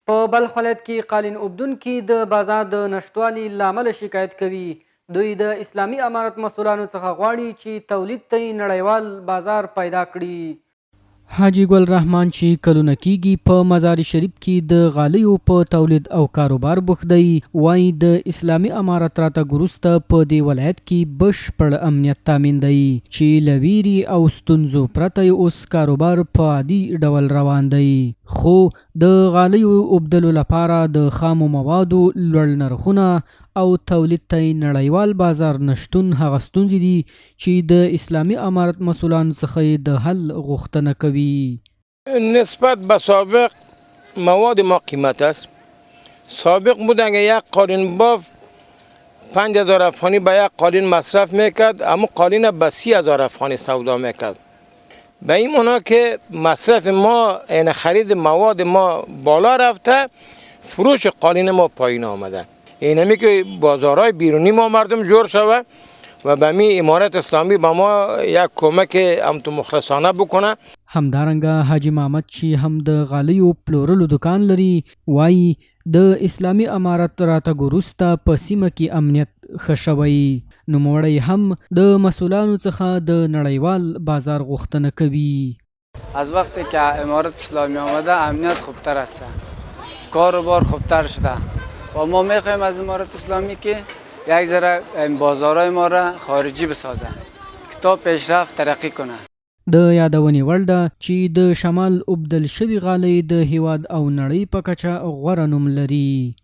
په بلخ ولایت کې قالین اوبدونکي د بازار د نشتوالي له امله شکایت کوي. دوی د اسلامي امارت مسؤلانو څخه غواړي چې تولید ته یې نړیوال بازار پیدا کړي. حاجي ګل رحمان چې کلونه کېږي په مزار شریف کې د غالیو په تولید او کاروبار بوخت دی، وایي د اسلامي امارت راتګ وروسته په دې ولایت کې بشپړ امنیت تامین دی چې له ویرې او ستونزو پرته اوس کاروبار په عادي ډول روان دی. خو د غالیو اوبدلو لپاره د خامو موادو لوړ نرخونه او تولید ته نړیوال بازار نشتون هغه ستونزې دي چې د اسلامي امارت مسؤلانو څخه د حل غوښتنه کوي. نسبت به سابق مواد ما قیمت است. سابق بود اگه یک قالین باف 5000 افغانی به یک قالین مصرف میکرد، اما قالین به 30000 افغانی سودا میکرد. به این معنا که مصرف ما این خرید مواد ما بالا رفته، فروش قالین ما پایین آمده. اینمی که بازارهای بیرونی ما مردم جور شوه و به می امارت اسلامی به ما یک کمک امتو مخلصانه بکنه. همدارنګه حاجی محمد چې هم د غالیو پلورلو دکان لري، وایي د اسلامي امارت راتګ وروسته په سیمه کې امنیت ښه شوی. نوموړی هم د مسئولانو څخه د نړیوال بازار غوښتنه کوي. از وقتی که امارت اسلامی آمده امنیت خوبتر است، کاروبار خوبتر شده و ما میخوایم از امارت اسلامی که یک ذره بازارهای ما را خارجی بسازه که تا پیشرفت ترقی کنه. د یادونې وړ ده چې د شمال اوبدل شوي غالۍ د هیواد او نړۍ په کچه غوره نوم لري.